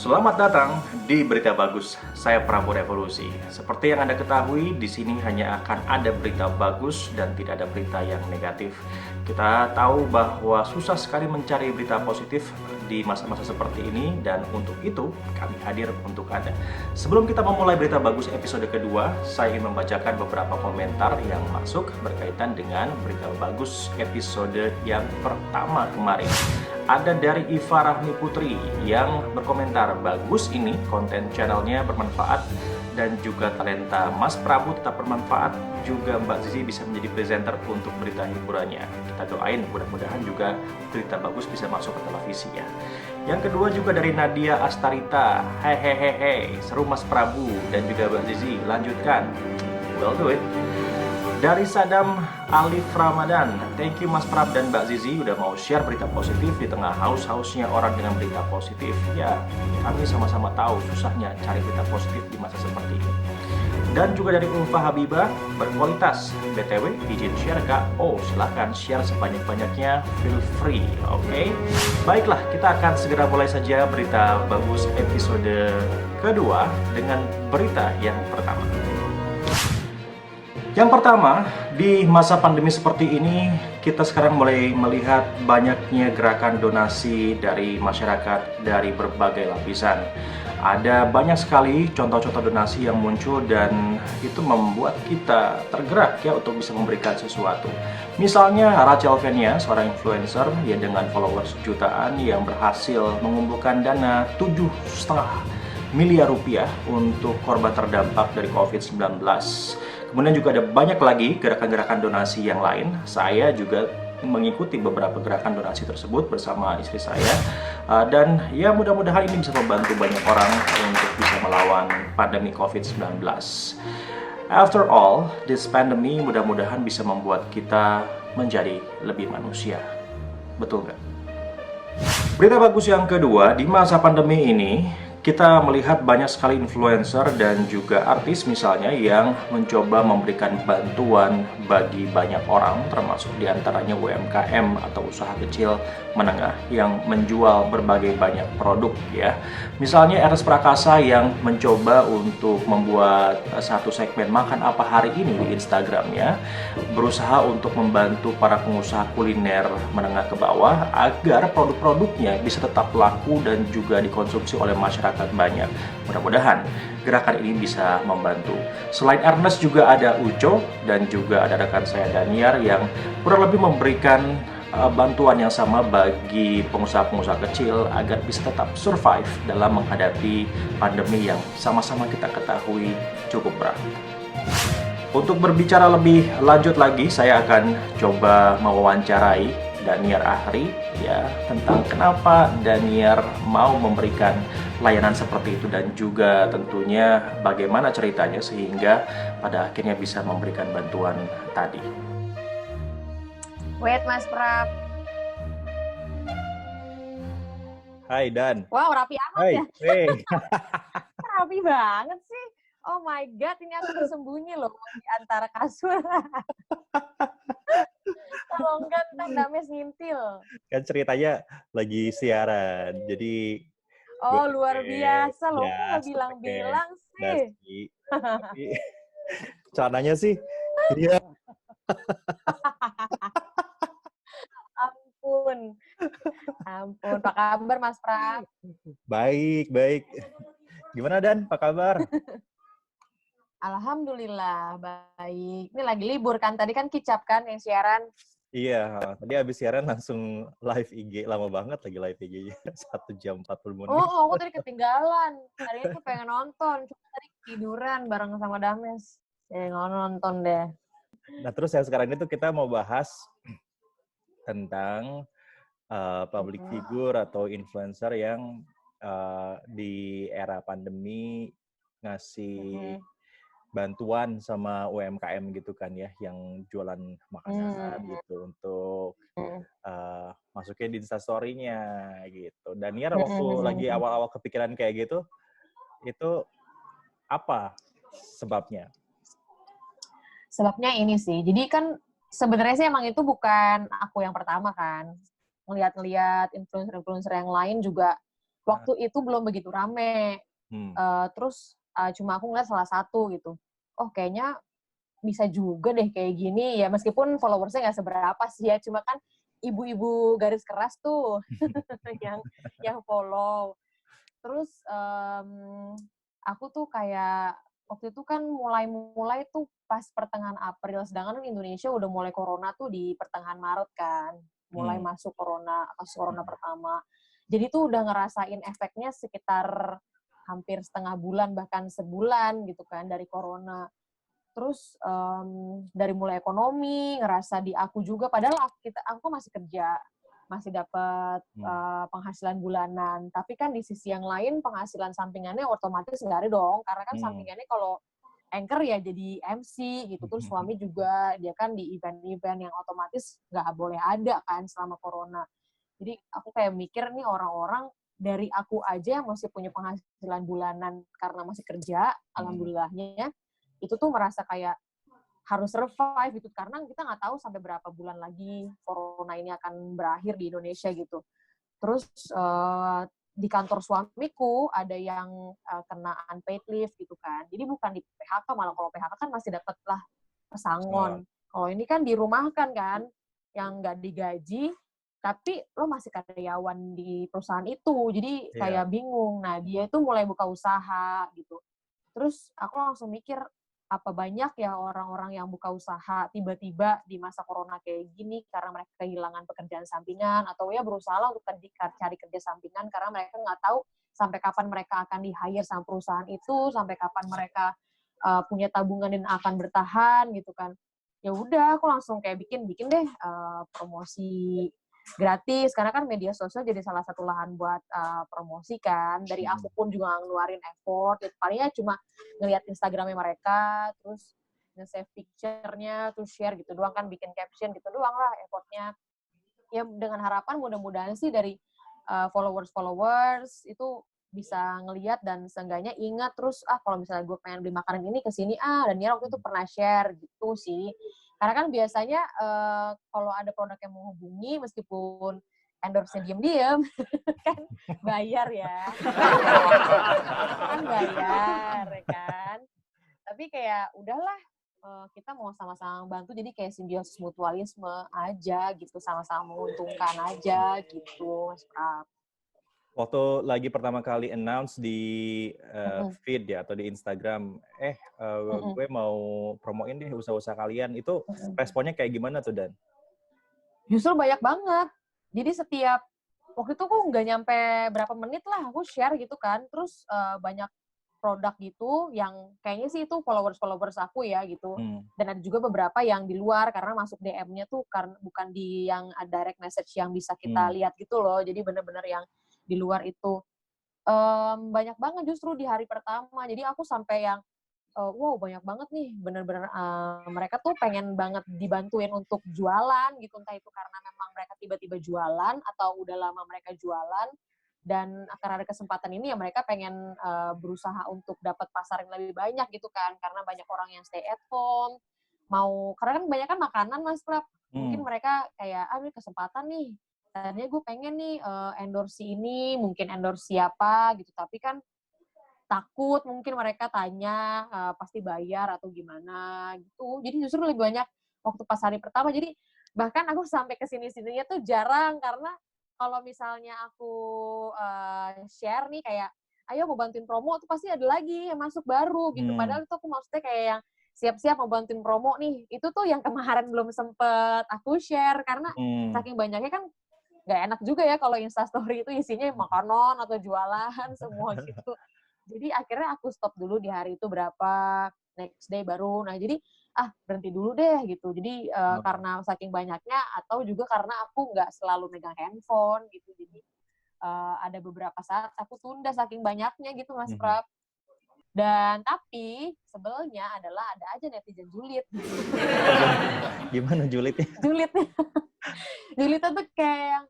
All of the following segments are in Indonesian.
Selamat datang di Berita Bagus. Saya Prabu Revolusi. Seperti yang Anda ketahui, di sini hanya akan ada berita bagus dan tidak ada berita yang negatif. Kita tahu bahwa susah sekali mencari berita positif di masa-masa seperti ini dan untuk itu kami hadir untuk Anda. Sebelum kita memulai Berita Bagus episode kedua, saya ingin membacakan beberapa komentar yang masuk berkaitan dengan Berita Bagus episode yang pertama kemarin. Ada dari Iva Rahmi Putri yang berkomentar, bagus ini konten channelnya bermanfaat dan juga talenta Mas Prabu tetap bermanfaat, juga Mbak Zizi bisa menjadi presenter untuk berita hiburannya. Kita doain mudah-mudahan juga Berita Bagus bisa masuk ke televisi ya. Yang kedua juga dari Nadia Astarita, hehehehe, seru Mas Prabu dan juga Mbak Zizi, lanjutkan. Well do it. Dari Sadam Alif Ramadan, thank you Mas Prab dan Mbak Zizi udah mau share berita positif di tengah haus-hausnya orang dengan berita positif. Ya, kami sama-sama tahu susahnya cari berita positif di masa seperti ini. Dan juga dari Ulfa Habibah, berkualitas. BTW, izin share Kak. Oh, silahkan share sebanyak-banyaknya, feel free, oke? Baiklah, kita akan segera mulai saja Berita Bagus episode kedua dengan berita yang pertama. Yang pertama, di masa pandemi seperti ini, kita sekarang mulai melihat banyaknya gerakan donasi dari masyarakat dari berbagai lapisan. Ada banyak sekali contoh-contoh donasi yang muncul dan itu membuat kita tergerak ya untuk bisa memberikan sesuatu. Misalnya Rachel Venia, seorang influencer ya dengan followers jutaan yang berhasil mengumpulkan dana 7,5 miliar rupiah untuk korban terdampak dari COVID-19. Kemudian juga ada banyak lagi gerakan-gerakan donasi yang lain. Saya juga mengikuti beberapa gerakan donasi tersebut bersama istri saya. Dan ya mudah-mudahan ini bisa membantu banyak orang untuk bisa melawan pandemi COVID-19. After all, this pandemic mudah-mudahan bisa membuat kita menjadi lebih manusia. Betul nggak? Berita bagus yang kedua, di masa pandemi ini, kita melihat banyak sekali influencer dan juga artis misalnya yang mencoba memberikan bantuan bagi banyak orang, termasuk diantaranya UMKM atau usaha kecil menengah yang menjual berbagai banyak produk ya. Misalnya Ernest Prakasa yang mencoba untuk membuat satu segmen makan apa hari ini di Instagramnya, berusaha untuk membantu para pengusaha kuliner menengah ke bawah agar produk-produknya bisa tetap laku dan juga dikonsumsi oleh masyarakat banyak. Mudah-mudahan gerakan ini bisa membantu. Selain Ernest juga ada Uco dan juga ada rekan saya Daniar yang kurang lebih memberikan bantuan yang sama bagi pengusaha-pengusaha kecil agar bisa tetap survive dalam menghadapi pandemi yang sama-sama kita ketahui cukup berat. Untuk berbicara lebih lanjut lagi, saya akan coba mewawancarai Daniar Ahri ya tentang kenapa Daniar mau memberikan layanan seperti itu dan juga tentunya bagaimana ceritanya sehingga pada akhirnya bisa memberikan bantuan tadi. Wait Mas Prab. Hai Dan. Wow, rapi amat Hai. ya. Hey. Rapi banget sih. Oh my God, ini aku bersembunyi loh di antara kasur. Kalau enggak, ntar Dames ngintil. Kan ceritanya lagi siaran, jadi gue Oh, luar pakai biasa loh. Kok nggak jas, pakai bilang-bilang sih? dasi, tapi celananya sih, iya. Ampun. Ampun. Apa kabar Mas Prab? Baik, baik. Gimana Dan, apa kabar? Alhamdulillah, baik. Ini lagi libur kan? Tadi kan Kicap kan yang siaran. Iya, tadi habis siaran langsung live IG, lama banget lagi live IG-nya, 1 jam 40 menit. Oh, aku tadi ketinggalan. Tadinya tuh pengen nonton, cuma tadi tiduran bareng sama Dames. Ya, nggak nonton deh. Nah, terus yang sekarang itu kita mau bahas tentang public figure atau influencer yang di era pandemi ngasih bantuan sama UMKM gitu kan ya, yang jualan makanan gitu untuk masukin di Instastory-nya gitu. Daniar waktu lagi awal-awal kepikiran kayak gitu, itu apa sebabnya? Sebabnya ini sih, jadi kan sebenarnya sih emang itu bukan aku yang pertama kan. Ngeliat-ngeliat influencer-influencer yang lain juga waktu itu belum begitu rame. Terus cuma aku ngeliat salah satu gitu. Oh kayaknya bisa juga deh kayak gini ya, meskipun followersnya nggak seberapa sih ya, cuma kan ibu-ibu garis keras tuh yang follow. Terus aku tuh kayak waktu itu kan mulai tuh pas pertengahan April, sedangkan Indonesia udah mulai corona tuh di pertengahan Maret kan, mulai masuk kasus corona pertama. Jadi tuh udah ngerasain efeknya sekitar hampir setengah bulan bahkan sebulan gitu kan dari corona. Terus dari mulai ekonomi, ngerasa di aku juga, padahal aku masih kerja, masih dapat penghasilan bulanan. Tapi kan di sisi yang lain penghasilan sampingannya otomatis nggak ada dong, karena kan sampingannya kalau anchor ya jadi MC gitu. Terus suami juga, dia kan di event-event yang otomatis nggak boleh ada kan selama corona. Jadi aku kayak mikir nih orang-orang dari aku aja yang masih punya penghasilan bulanan karena masih kerja, alhamdulillahnya, itu tuh merasa kayak harus survive gitu, karena kita nggak tahu sampai berapa bulan lagi corona ini akan berakhir di Indonesia gitu. Terus di kantor suamiku ada yang kena unpaid leave gitu kan, jadi bukan di PHK, malah kalau PHK kan masih dapat lah pesangon. Kalau ini kan dirumahkan kan, yang nggak digaji, tapi lo masih karyawan di perusahaan itu, jadi kayak bingung. Nah dia itu mulai buka usaha gitu. Terus aku langsung mikir, apa banyak ya orang-orang yang buka usaha tiba-tiba di masa corona kayak gini karena mereka kehilangan pekerjaan sampingan, atau ya berusaha untuk cari kerja sampingan karena mereka nggak tahu sampai kapan mereka akan di-hire sama perusahaan itu, sampai kapan mereka punya tabungan dan akan bertahan gitu kan. Ya udah, aku langsung kayak bikin deh promosi gratis, karena kan media sosial jadi salah satu lahan buat promosi kan. Dari aku pun juga ngeluarin effort, gitu. Palingnya cuma ngeliat Instagramnya mereka, terus nge-save picture-nya, terus share gitu doang kan, bikin caption gitu doang lah effortnya. Ya dengan harapan mudah-mudahan sih dari followers itu bisa ngeliat dan seenggaknya ingat terus, kalau misalnya gue pengen beli makanan ini kesini, dan dia waktu itu pernah share gitu sih. Karena kan biasanya kalau ada produk yang menghubungi, meskipun endorse-nya diem-diem, kan bayar ya. Kan bayar, ya kan. Tapi kayak udahlah, kita mau sama-sama bantu, jadi kayak simbiosis mutualisme aja gitu, sama-sama menguntungkan aja gitu, Mas Prab. Waktu lagi pertama kali announce di feed ya atau di Instagram, gue mau promoin deh usaha-usaha kalian, itu responnya kayak gimana tuh, Dan? Justru banyak banget. Jadi setiap waktu itu aku nggak nyampe berapa menit lah aku share gitu kan, terus banyak produk gitu yang kayaknya sih itu followers aku ya gitu. Dan ada juga beberapa yang di luar karena masuk DM-nya tuh karena bukan di yang direct message yang bisa kita lihat gitu loh. Jadi bener-bener yang di luar itu. Banyak banget justru di hari pertama. Jadi aku sampai yang wow banyak banget nih, bener-bener mereka tuh pengen banget dibantuin untuk jualan gitu, entah itu karena memang mereka tiba-tiba jualan atau udah lama mereka jualan, dan karena ada kesempatan ini ya mereka pengen berusaha untuk dapat pasar yang lebih banyak gitu kan, karena banyak orang yang stay at home, karena kan banyak kan makanan Mas Prab, mungkin mereka kayak, ini kesempatan nih, tadinya gue pengen nih endorse ini, mungkin endorse siapa gitu, tapi kan takut mungkin mereka tanya pasti bayar atau gimana gitu. Jadi justru lebih banyak waktu pas hari pertama. Jadi bahkan aku sampai kesini-sininya tuh jarang, karena kalau misalnya aku share nih kayak, ayo mau bantuin promo, tuh pasti ada lagi yang masuk baru gitu. Padahal itu aku maksudnya kayak yang siap-siap mau bantuin promo nih. Itu tuh yang kemarin belum sempet aku share, karena saking banyaknya kan nggak enak juga ya kalau Instastory itu isinya makanan atau jualan semua gitu. Jadi akhirnya aku stop dulu di hari itu berapa, next day baru. Nah jadi berhenti dulu deh gitu. Jadi karena saking banyaknya, atau juga karena aku nggak selalu megang handphone gitu. Jadi ada beberapa saat aku tunda saking banyaknya gitu Mas Prab. Dan tapi sebelnya adalah ada aja netizen julid. Gimana julidnya? Julidnya. Julidnya tuh kayak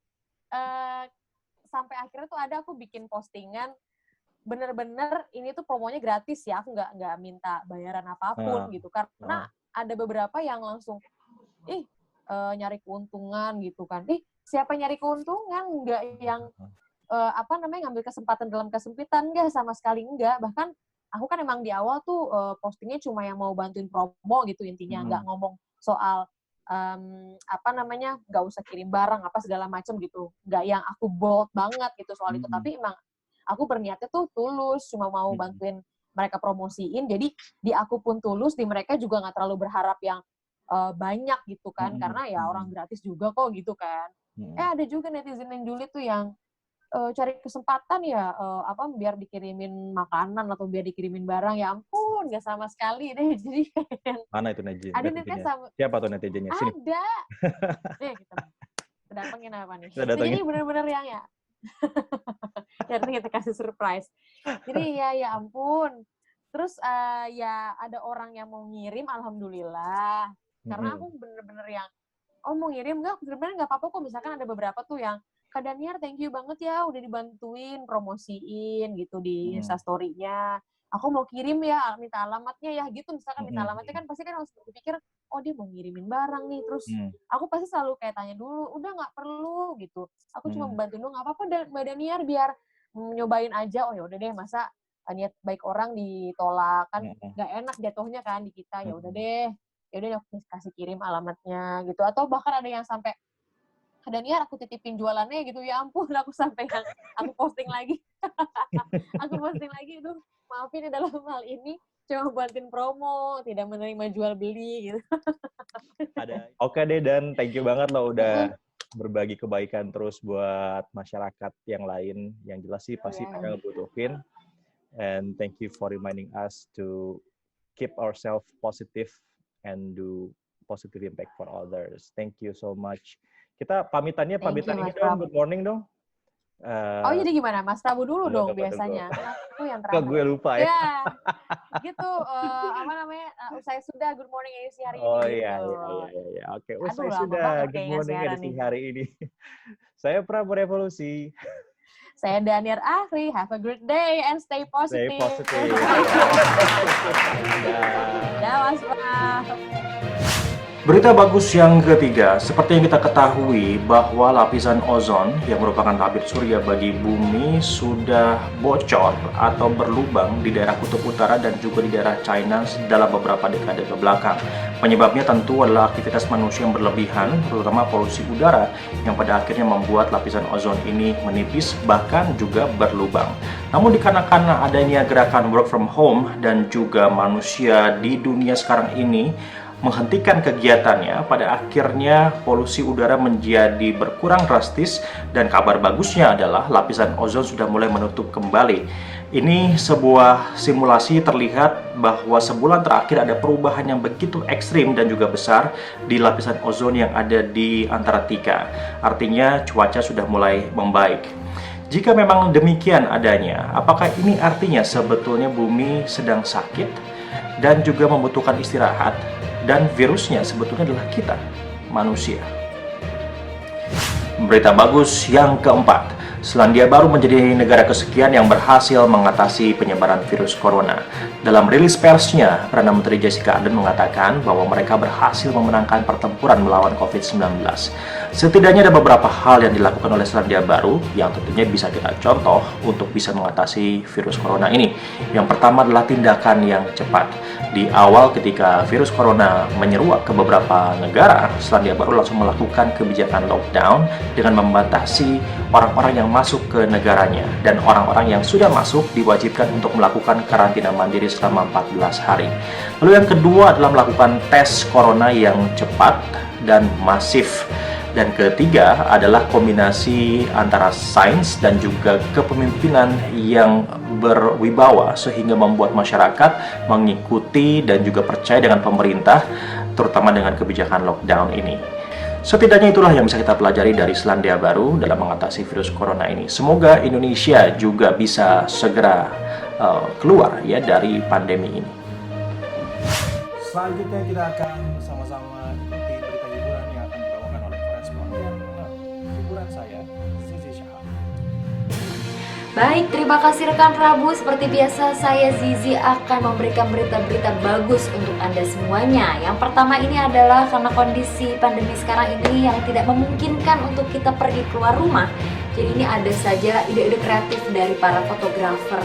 sampai akhirnya tuh ada aku bikin postingan, bener-bener ini tuh promonya gratis ya, aku nggak minta bayaran apapun gitu, karena ada beberapa yang langsung nyari keuntungan gitu kan, siapa nyari keuntungan, nggak yang ngambil kesempatan dalam kesempitan, enggak, sama sekali enggak. Bahkan aku kan emang di awal tuh postingnya cuma yang mau bantuin promo gitu intinya, nggak ngomong soal nggak usah kirim barang apa segala macam gitu, nggak yang aku bold banget gitu soal itu. Tapi emang aku berniatnya tuh tulus, cuma mau bantuin mereka promosiin. Jadi di aku pun tulus, di mereka juga nggak terlalu berharap yang banyak gitu kan, karena ya orang gratis juga kok gitu kan. Ada juga netizen yang julid tuh yang cari kesempatan ya biar dikirimin makanan atau biar dikirimin barang. Ya ampun, nggak sama sekali deh. Jadi mana itu netizen? ada netizen sama siapa tuh netizennya? Sini. ada kita datengin apa nih? Datengin. Jadi bener-bener yang ya nanti kita kasih surprise. Jadi ya ampun. Terus ya ada orang yang mau ngirim, alhamdulillah. Karena aku bener-bener yang mau ngirim nggak, sebenarnya nggak apa-apa kok. Misalkan ada beberapa tuh yang, Kak Daniar, thank you banget ya udah dibantuin promosiin gitu di Instastory-nya. Aku mau kirim ya, minta alamatnya ya gitu. Misalkan minta alamatnya kan pasti kan langsung berpikir, oh dia mau ngirimin barang nih. Terus aku pasti selalu kayak tanya dulu, udah nggak perlu gitu. Aku cuma membantu dulu, nggak apa-apa Mbak Daniar, biar nyobain aja. Oh ya udah deh, masa niat baik orang ditolak kan nggak enak jatuhnya kan di kita. Ya udah deh, aku kasih kirim alamatnya gitu. Atau bahkan ada yang sampai, Kak Daniar, aku titipin jualannya gitu. Ya ampun, aku sampai yang aku posting lagi. Aku posting lagi itu, maafin ya dalam hal ini cuma buatin promo, tidak menerima jual beli gitu. Oke deh, dan thank you banget lo udah berbagi kebaikan terus buat masyarakat yang lain. Yang jelas sih pasti mereka ngebutuhin. And thank you for reminding us to keep ourselves positive and do positive impact for others. Thank you so much. Kita pamitan ini dong, good morning dong. Jadi gimana? Mas Prabu dulu dong biasanya. Kan aku yang terakhir. Gue lupa ya. Ya, gitu. Usai sudah good morning edisi hari ini. Oh gitu. iya. Oke, usai sudah good morning edisi hari ini. Saya Prabu Revolusi. Saya Daniar Ahri. Have a great day and stay positive. Stay positive. Dah, Mas Prabu. Berita bagus yang ketiga, seperti yang kita ketahui bahwa lapisan ozon yang merupakan tabir surya bagi bumi sudah bocor atau berlubang di daerah kutub utara dan juga di daerah China dalam beberapa dekade ke belakang. Penyebabnya tentu adalah aktivitas manusia yang berlebihan, terutama polusi udara yang pada akhirnya membuat lapisan ozon ini menipis bahkan juga berlubang. Namun dikarenakan adanya gerakan work from home dan juga manusia di dunia sekarang ini menghentikan kegiatannya, pada akhirnya polusi udara menjadi berkurang drastis dan kabar bagusnya adalah lapisan ozon sudah mulai menutup kembali. Ini sebuah simulasi terlihat bahwa sebulan terakhir ada perubahan yang begitu ekstrim dan juga besar di lapisan ozon yang ada di Antartika. Artinya cuaca sudah mulai membaik. Jika memang demikian adanya, apakah ini artinya sebetulnya bumi sedang sakit dan juga membutuhkan istirahat? Dan virusnya sebetulnya adalah kita, manusia. Berita bagus yang keempat, Selandia Baru menjadi negara kesekian yang berhasil mengatasi penyebaran virus corona. Dalam rilis persnya, Perdana Menteri Jacinda Ardern mengatakan bahwa mereka berhasil memenangkan pertempuran melawan COVID-19. Setidaknya ada beberapa hal yang dilakukan oleh Selandia Baru yang tentunya bisa kita contoh untuk bisa mengatasi virus corona ini. Yang pertama adalah tindakan yang cepat. Di awal ketika virus corona menyeruak ke beberapa negara, Selandia Baru langsung melakukan kebijakan lockdown dengan membatasi orang-orang yang masuk ke negaranya, dan orang-orang yang sudah masuk diwajibkan untuk melakukan karantina mandiri selama 14 hari. Lalu yang kedua adalah melakukan tes corona yang cepat dan masif. Dan ketiga adalah kombinasi antara sains dan juga kepemimpinan yang berwibawa sehingga membuat masyarakat mengikuti dan juga percaya dengan pemerintah, terutama dengan kebijakan lockdown ini. Setidaknya itulah yang bisa kita pelajari dari Selandia Baru dalam mengatasi virus corona ini. Semoga Indonesia juga bisa segera keluar ya dari pandemi ini. Selanjutnya kita akan sama-sama ikuti berita hiburan yang akan dibawakan oleh koresponden hiburan saya, Zizi Syahab. Baik, terima kasih rekan Prabu. Seperti biasa, saya Zizi akan memberikan berita-berita bagus untuk Anda semuanya. Yang pertama ini adalah karena kondisi pandemi sekarang ini yang tidak memungkinkan untuk kita pergi keluar rumah. Jadi ini ada saja ide-ide kreatif dari para fotografer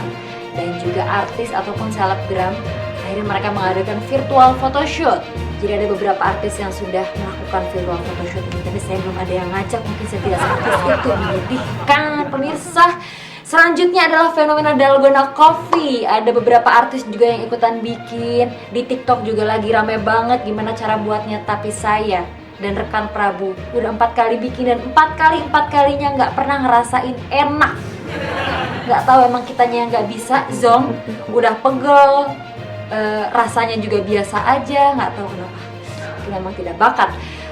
dan juga artis ataupun selebgram. Akhirnya mereka mengadakan virtual photoshoot. Jadi ada beberapa artis yang sudah melakukan virtual photoshoot ini, tapi saya belum ada yang ngajak, mungkin saya tidak seartis itu. Menyedihkan pemirsa. Selanjutnya adalah fenomena Dalgona Coffee. Ada beberapa artis juga yang ikutan bikin. Di TikTok juga lagi rame banget gimana cara buatnya. Tapi saya dan rekan Prabu udah 4 kali bikin dan 4 kalinya nggak pernah ngerasain enak. Nggak tahu emang kitanya yang nggak bisa, zong. Udah pegel, rasanya juga biasa aja, nggak tahu kenapa. Kita emang tidak bakat.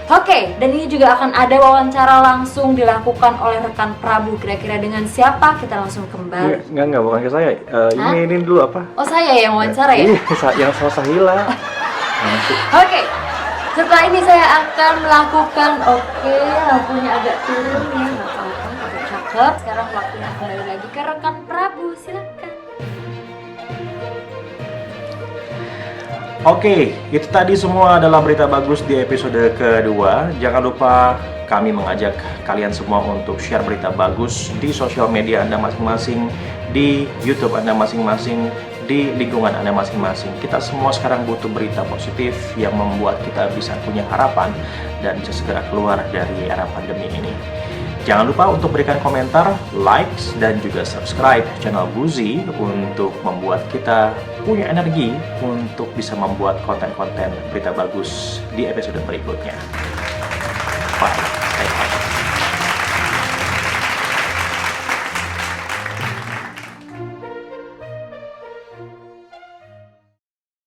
Oke, dan ini juga akan ada wawancara langsung dilakukan oleh rekan Prabu. Kira-kira dengan siapa? Kita langsung kembali. Enggak, bukan ke saya. Ini dulu apa? Oh, saya yang wawancara ya? Iya, yang sama Sahila. Oke, setelah ini saya akan melakukan, lampunya agak turun ya, nggak apa-apa, agak cakep. Sekarang waktunya kembali lagi ke rekan Prabu, silakan. Oke, itu tadi semua adalah berita bagus di episode kedua. Jangan lupa kami mengajak kalian semua untuk share berita bagus di sosial media Anda masing-masing, di YouTube Anda masing-masing, di lingkungan Anda masing-masing. Kita semua sekarang butuh berita positif yang membuat kita bisa punya harapan dan bisa segera keluar dari era pandemi ini. Jangan lupa untuk berikan komentar, likes, dan juga subscribe channel Buzi untuk membuat kita punya energi untuk bisa membuat konten-konten berita bagus di episode berikutnya.